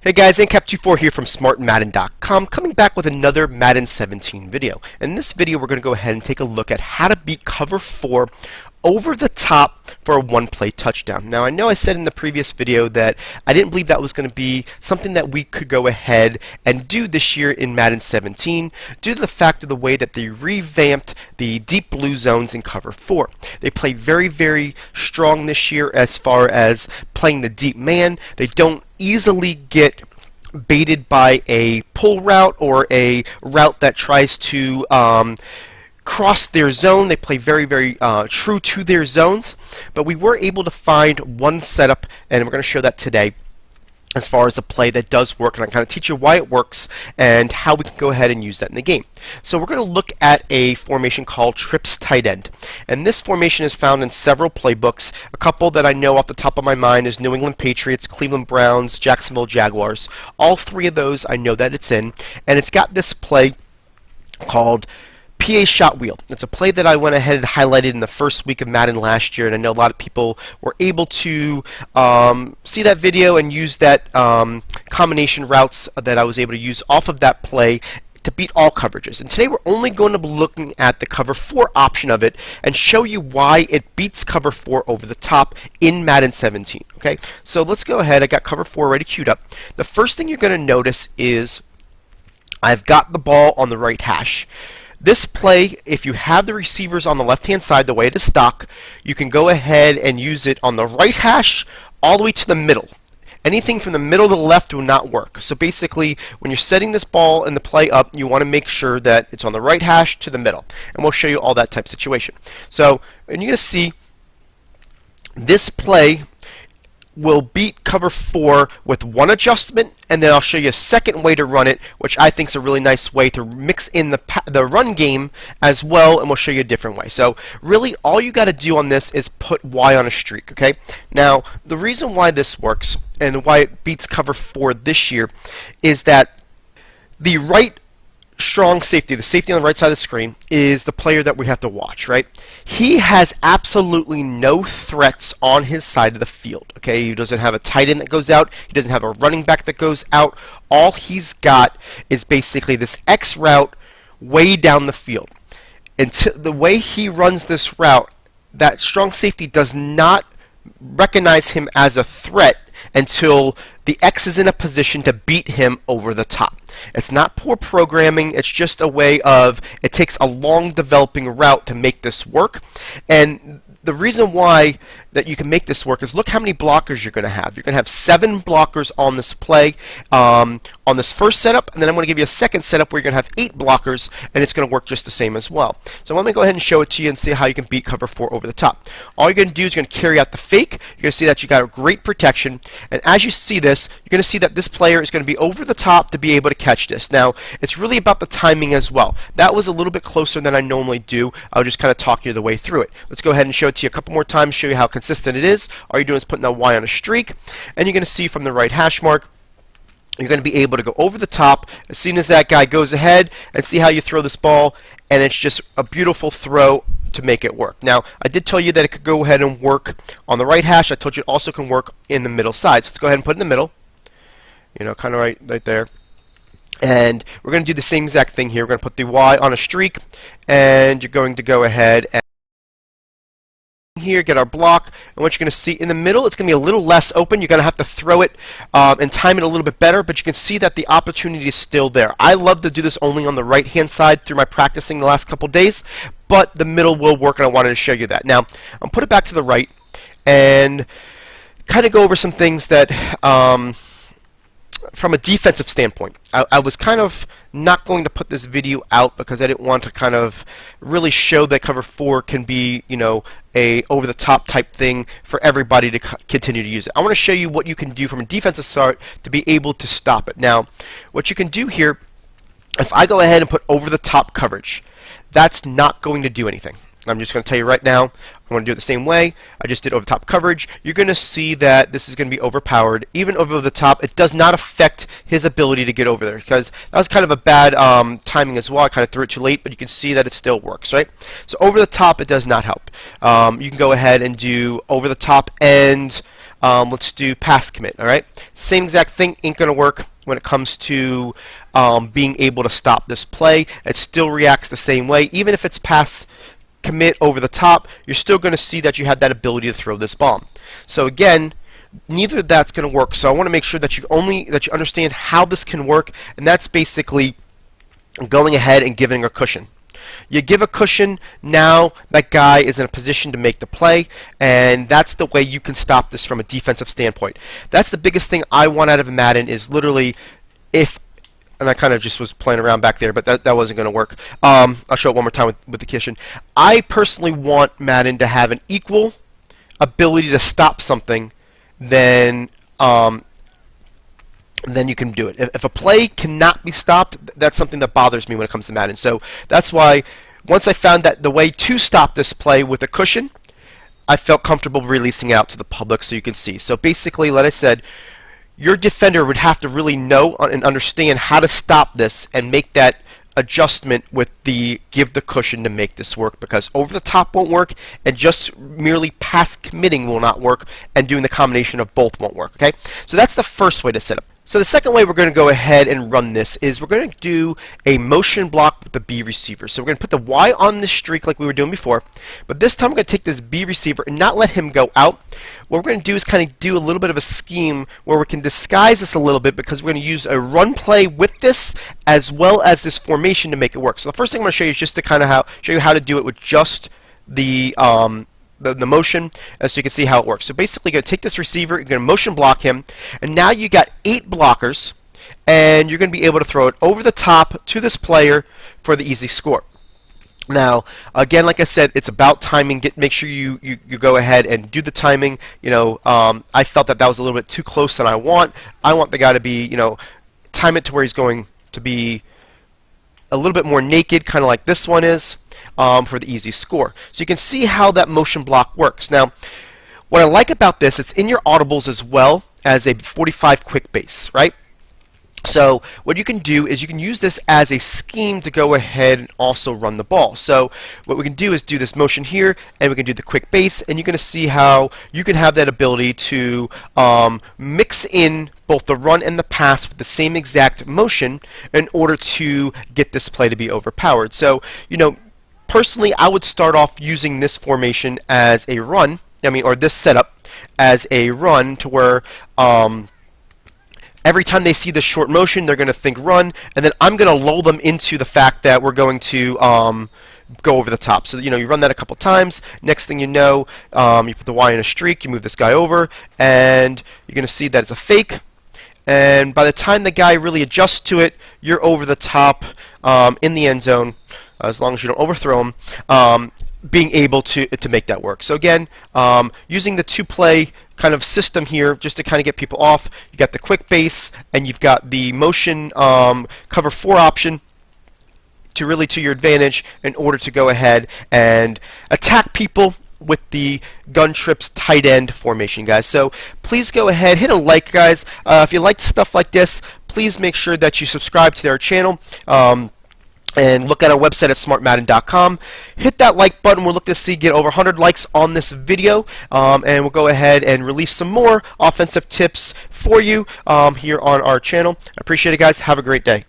Hey guys, Ancap24 here from SmartMadden.com, coming back with another Madden 17 video. In this video, we're going to go ahead and take a look at how to beat cover 4 over the top for a one-play touchdown. Now, I know I said in the previous video that I didn't believe that was going to be something that we could go ahead and do this year in Madden 17 due to the fact of the way that they revamped the deep blue zones in cover 4. They play very, very strong this year as far as playing the deep man. They don't easily get baited by a pull route or a route that tries to cross their zone. They play very, very true to their zones, but we were able to find one setup, and we're going to show that today as far as a play that does work, and I'm going to teach you why it works and how we can go ahead and use that in the game. So we're going to look at a formation called trips tight end, and this formation is found in several playbooks. A couple that I know off the top of my mind is New England Patriots, Cleveland Browns, Jacksonville Jaguars. All three of those I know that it's in, and it's got this play called PA shot wheel. It's a play that I went ahead and highlighted in the first week of Madden last year, and I know a lot of people were able to see that video and use that combination routes that I was able to use off of that play to beat all coverages. And today we're only going to be looking at the cover 4 option of it and show you why it beats cover 4 over the top in Madden 17. Okay, so let's go ahead. I got cover 4 already queued up. The first thing you're going to notice is I've got the ball on the right hash. This play, if you have the receivers on the left-hand side, the way it is stock, you can go ahead and use it on the right hash all the way to the middle. Anything from the middle to the left will not work. So basically, when you're setting this ball and the play up, you want to make sure that it's on the right hash to the middle. And we'll show you all that type of situation. So, and you're going to see this play will beat cover 4 with one adjustment, and then I'll show you a second way to run it, which I think is a really nice way to mix in the run game as well, and we'll show you a different way. So really all you got to do on this is put Y on a streak. Okay, now the reason why this works and why it beats cover 4 this year is that the right strong safety, the safety on the right side of the screen, is the player that we have to watch, right? He has absolutely no threats on his side of the field, okay? He doesn't have a tight end that goes out. He doesn't have a running back that goes out. All he's got is basically this X route way down the field. And the way he runs this route, that strong safety does not recognize him as a threat until the X is in a position to beat him over the top. It's not poor programming, it's just a way of, it takes a long developing route to make this work. And the reason why that you can make this work is look how many blockers you're going to have. You're going to have 7 blockers on this play on this first setup, and then I'm going to give you a second setup where you're going to have 8 blockers, and it's going to work just the same as well. So let me go ahead and show it to you and see how you can beat cover 4 over the top. All you're going to do is you're going to carry out the fake. You're going to see that you got a great protection, and as you see this, you're going to see that this player is going to be over the top to be able to catch this. Now, it's really about the timing as well. That was a little bit closer than I normally do. I'll just kind of talk you the way through it. Let's go ahead and show it to you a couple more times, show you how consistent it is. All you're doing is putting that Y on a streak, and you're going to see from the right hash mark, you're going to be able to go over the top as soon as that guy goes ahead, and see how you throw this ball, and it's just a beautiful throw to make it work. Now, I did tell you that it could go ahead and work on the right hash. I told you it also can work in the middle side. So let's go ahead and put it in the middle, you know, kind of right there. And we're going to do the same exact thing here. We're going to put the Y on a streak, and you're going to go ahead and here, get our block, and what you're going to see in the middle, it's going to be a little less open. You're going to have to throw it and time it a little bit better, but you can see that the opportunity is still there. I love to do this only on the right-hand side through my practicing the last couple days, but the middle will work, and I wanted to show you that. Now, I'll put it back to the right and kind of go over some things that from a defensive standpoint. I was kind of not going to put this video out because I didn't want to kind of really show that cover 4 can be, you know, a over-the-top type thing for everybody to continue to use it. I want to show you what you can do from a defensive side to be able to stop it. Now, what you can do here, if I go ahead and put over-the-top coverage, that's not going to do anything. I'm just going to tell you right now, I'm going to do it the same way. I just did over top coverage. You're going to see that this is going to be overpowered. Even over the top, it does not affect his ability to get over there, because that was kind of a bad timing as well. I kind of threw it too late, but you can see that it still works, right? So over the top, it does not help. You can go ahead and do over the top and let's do pass commit. All right, same exact thing ain't going to work when it comes to being able to stop this play. It still reacts the same way. Even if it's pass commit over the top, you're still going to see that you have that ability to throw this bomb. So again, neither of that's going to work. So I want to make sure that you understand how this can work, and that's basically going ahead and giving a cushion. You give a cushion, now that guy is in a position to make the play, and that's the way you can stop this from a defensive standpoint. That's the biggest thing I want out of a Madden, is literally and I kind of just was playing around back there, but that wasn't going to work. I'll show it one more time with the cushion. I personally want Madden to have an equal ability to stop something then you can do it. If a play cannot be stopped, that's something that bothers me when it comes to Madden. So that's why once I found that the way to stop this play with a cushion, I felt comfortable releasing out to the public so you can see. So basically, like I said, your defender would have to really know and understand how to stop this and make that adjustment with the give the cushion to make this work, because over the top won't work, and just merely pass committing will not work, and doing the combination of both won't work. Okay, so that's the first way to set up. So the second way we're going to go ahead and run this is we're going to do a motion block with the B receiver. So we're going to put the Y on the streak like we were doing before, but this time we're going to take this B receiver and not let him go out. What we're going to do is kind of do a little bit of a scheme where we can disguise this a little bit, because we're going to use a run play with this as well as this formation to make it work. So the first thing I'm going to show you is just to kind of show you how to do it with just the motion, so you can see how it works. So basically, you're going to take this receiver, you're going to motion block him, and now you got 8 blockers, and you're going to be able to throw it over the top to this player for the easy score. Now, again, like I said, it's about timing. Make sure you go ahead and do the timing. I felt that was a little bit too close than I want. I want the guy to be, time it to where he's going to be a little bit more naked, kind of like this one is, for the easy score. So you can see how that motion block works. Now, what I like about this, it's in your audibles as well as a 45 quick base, right? So what you can do is you can use this as a scheme to go ahead and also run the ball. So what we can do is do this motion here, and we can do the quick base, and you're going to see how you can have that ability to mix in both the run and the pass with the same exact motion in order to get this play to be overpowered. So, personally, I would start off using this formation as a run, or this setup as a run, to where every time they see the short motion, they're going to think run, and then I'm going to lull them into the fact that we're going to go over the top. So you run that a couple times. Next thing you know, you put the Y in a streak, you move this guy over, and you're going to see that it's a fake. And by the time the guy really adjusts to it, you're over the top in the end zone, as long as you don't overthrow him, being able to make that work. So again, using the two-play kind of system here, just to kind of get people off, you got the quick base, and you've got the motion cover 4 option to your advantage in order to go ahead and attack people with the gun trips tight end formation, guys. So please go ahead, hit a like, guys. If you like stuff like this, please make sure that you subscribe to our channel. And look at our website at smartmadden.com. Hit that like button. We'll look to get over 100 likes on this video, and we'll go ahead and release some more offensive tips for you here on our channel. I appreciate it, guys. Have a great day.